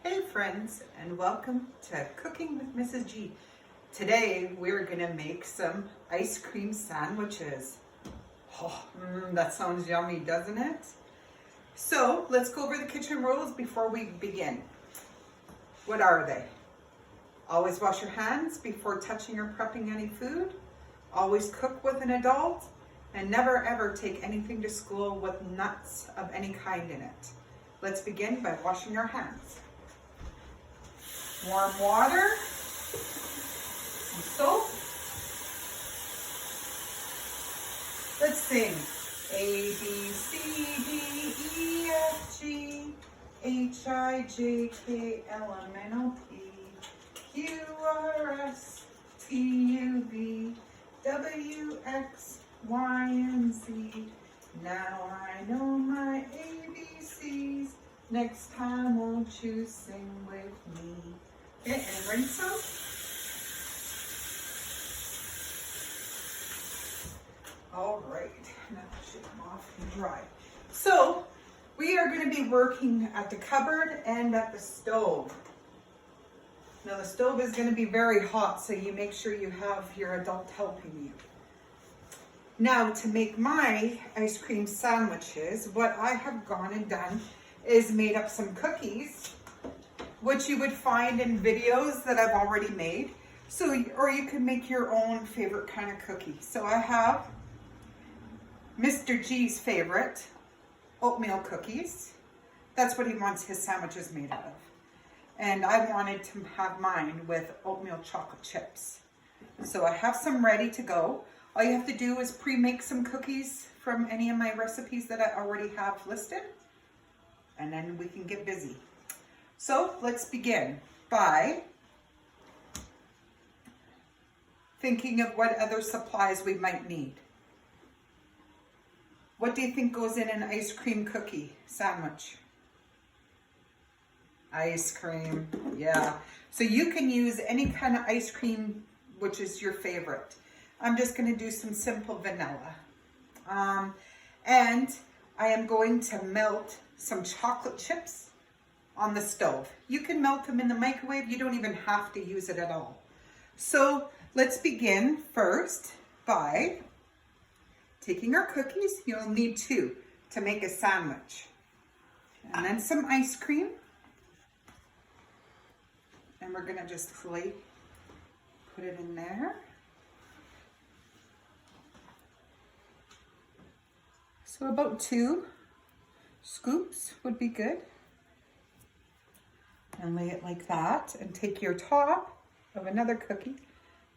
Hey friends, and welcome to Cooking with Mrs. G. Today we're gonna make some ice cream sandwiches. Oh, that sounds yummy, doesn't it? So let's go over the kitchen rules before we begin. What are they? Always wash your hands before touching or prepping any food. Always cook with an adult. And never ever take anything to school with nuts of any kind in it. Let's begin by washing our hands. Warm water, some soap. Let's sing. A, B, C, D, E, F, G, H, I, J, K, L, M, N, O, P, Q, R, S, T, U, V, W, X, Y, and Z. Now I know my ABCs. Next time won't you sing with me? Okay, and rinse them. All right, now shake them off and dry. So we are going to be working at the cupboard and at the stove. Now the stove is going to be very hot, so you make sure you have your adult helping you. Now to make my ice cream sandwiches, what I have gone and done is made up some cookies, which you would find in videos that I've already made. Or you can make your own favorite kind of cookie. So I have Mr.G's favorite, oatmeal cookies. That's what he wants his sandwiches made out of. And I wanted to have mine with oatmeal chocolate chips. So I have some ready to go. All you have to do is pre-make some cookies from any of my recipes that I already have listed, and then we can get busy. So let's begin by thinking of what other supplies we might need. What do you think goes in an ice cream cookie sandwich? Ice cream, yeah. So you can use any kind of ice cream which is your favorite. I'm just going to do some simple vanilla. And I am going to melt some chocolate chips on the stove. You can melt them in the microwave. You don't even have to use it at all. So let's begin first by taking our cookies. You'll need 2 to make a sandwich. And then some ice cream. And we're going to just put it in there. So about 2 scoops would be good. And lay it like that. And take your top of another cookie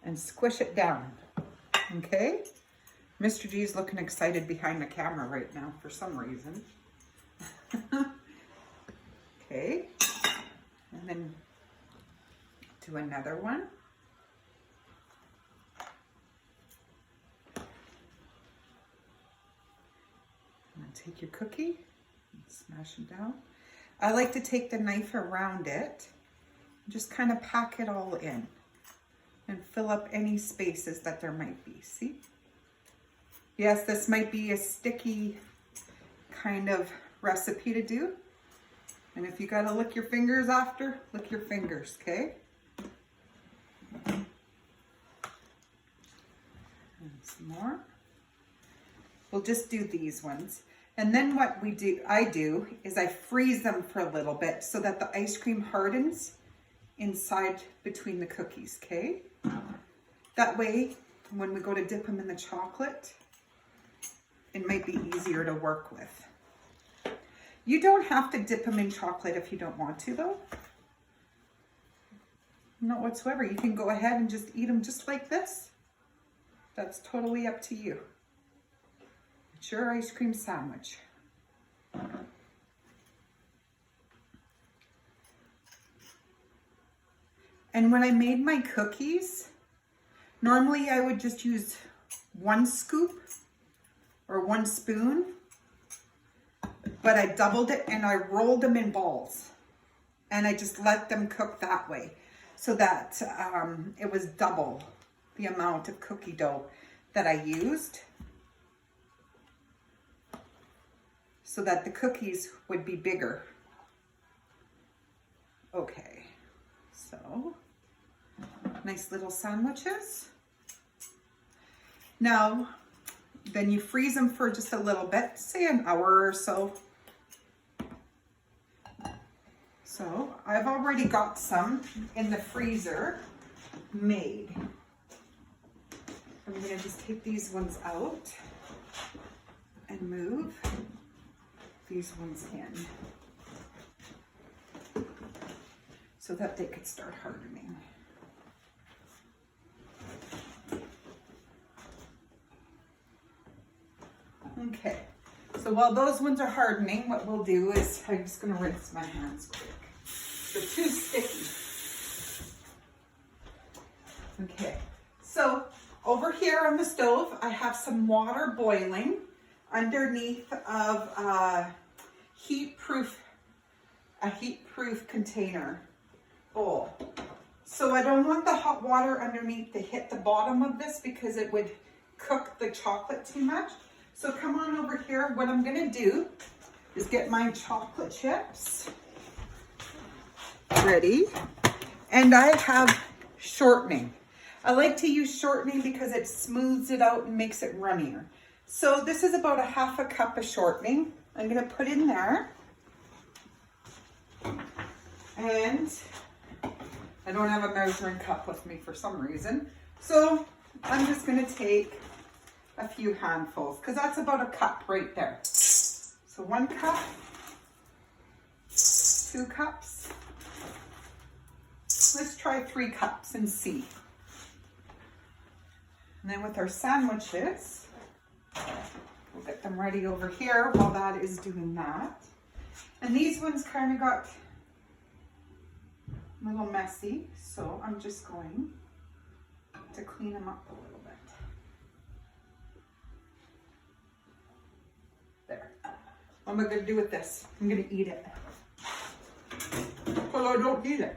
and squish it down. Okay? Mr. G is looking excited behind the camera right now for some reason. Okay. And then do another one. Take your cookie and smash it down. I like to take the knife around it and just kind of pack it all in and fill up any spaces that there might be. See? Yes, this might be a sticky kind of recipe to do. And if you gotta lick your fingers after, lick your fingers, okay? And some more. We'll just do these ones. And then what I do is I freeze them for a little bit so that the ice cream hardens inside between the cookies, okay? That way, when we go to dip them in the chocolate, it might be easier to work with. You don't have to dip them in chocolate if you don't want to, though. Not whatsoever. You can go ahead and just eat them just like this. That's totally up to you. It's your ice cream sandwich. And when I made my cookies, normally I would just use 1 scoop or 1 spoon, but I doubled it and I rolled them in balls. And I just let them cook that way so that it was double the amount of cookie dough that I used, so that the cookies would be bigger. Okay, so nice little sandwiches. Now, then you freeze them for just a little bit, say an hour or so. So I've already got some in the freezer made. I'm gonna just take these ones out and move these ones in so that they could start hardening. Okay, so while those ones are hardening, what we'll do is, I'm just gonna rinse my hands quick. They're too sticky. Okay, so over here on the stove, I have some water boiling underneath of a heat-proof container bowl. So I don't want the hot water underneath to hit the bottom of this because it would cook the chocolate too much. So come on over here. What I'm gonna do is get my chocolate chips ready. And I have shortening. I like to use shortening because it smooths it out and makes it runnier. So this is about a half a cup of shortening. I'm gonna put in there. And I don't have a measuring cup with me for some reason. So I'm just gonna take a few handfuls because that's about a cup right there. So 1 cup, 2 cups. Let's try 3 cups and see. And then with our sandwiches, we'll get them ready over here while that is doing that. And these ones kind of got a little messy, so I'm just going to clean them up a little bit. There. What am I going to do with this? I'm going to eat it. Well, I don't need it.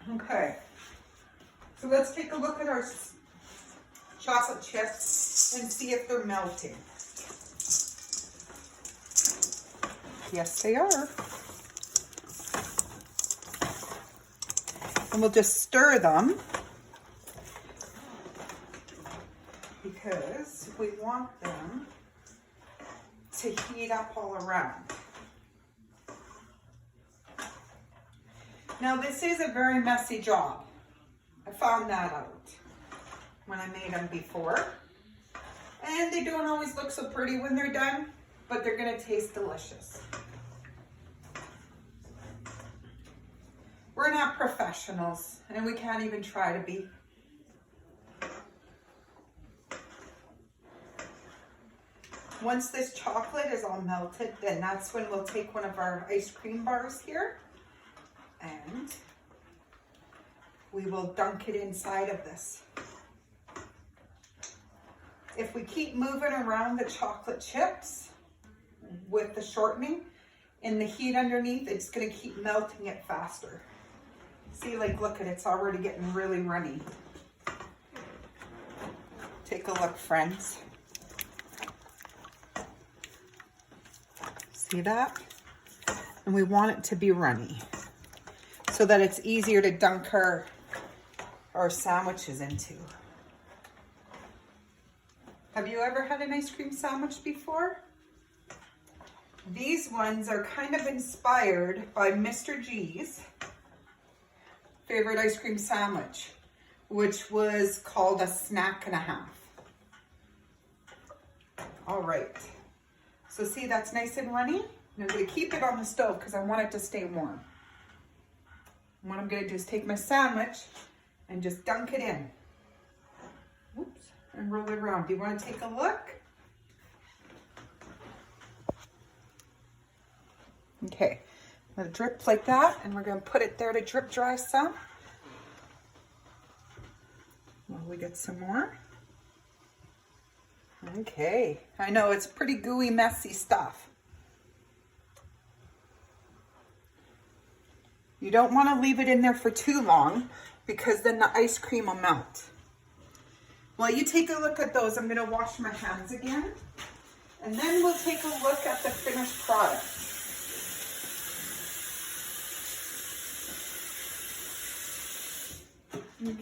Okay, so let's take a look at our chocolate chips and see if they're melting. Yes, they are. And we'll just stir them because we want them to heat up all around. Now this is a very messy job. I found that out when I made them before. And they don't always look so pretty when they're done, but they're gonna taste delicious. We're not professionals and we can't even try to be. Once this chocolate is all melted, then that's when we'll take one of our ice cream bars here and we will dunk it inside of this. If we keep moving around the chocolate chips with the shortening in the heat underneath, it's gonna keep melting it faster. See, like, look at it, it's already getting really runny. Take a look, friends. See that? And we want it to be runny so that it's easier to dunk our sandwiches into. Have you ever had an ice cream sandwich before? These ones are kind of inspired by Mr.G's favorite ice cream sandwich, which was called a snack and a half. All right. So see, that's nice and runny. And I'm going to keep it on the stove because I want it to stay warm. And what I'm going to do is take my sandwich and just dunk it in. Whoops. And roll it around. Do you want to take a look? Okay. Let it drip like that. And we're going to put it there to drip dry some. While we get some more. Okay. I know it's pretty gooey, messy stuff. You don't want to leave it in there for too long because then the ice cream will melt. While you take a look at those, I'm gonna wash my hands again. And then we'll take a look at the finished product. Okay.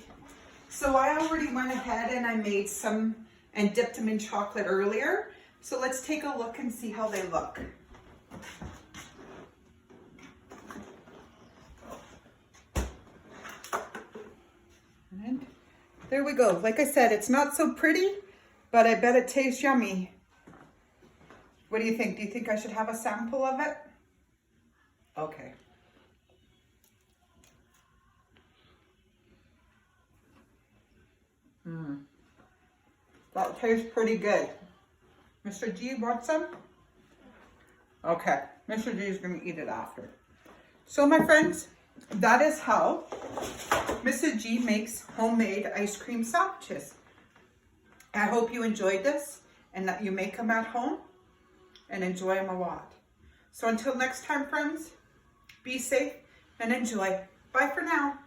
So I already went ahead and I made some and dipped them in chocolate earlier. So let's take a look and see how they look. And there we go. Like I said, it's not so pretty, but I bet it tastes yummy. What do you think? Do you think I should have a sample of it? Okay. That tastes pretty good. Mr. G, want some? Okay, Mr. G is going to eat it after. So my friends, that is how Mrs. G makes homemade ice cream sandwiches. I hope you enjoyed this and that you make them at home and enjoy them a lot. So until next time, friends, be safe and enjoy. Bye for now.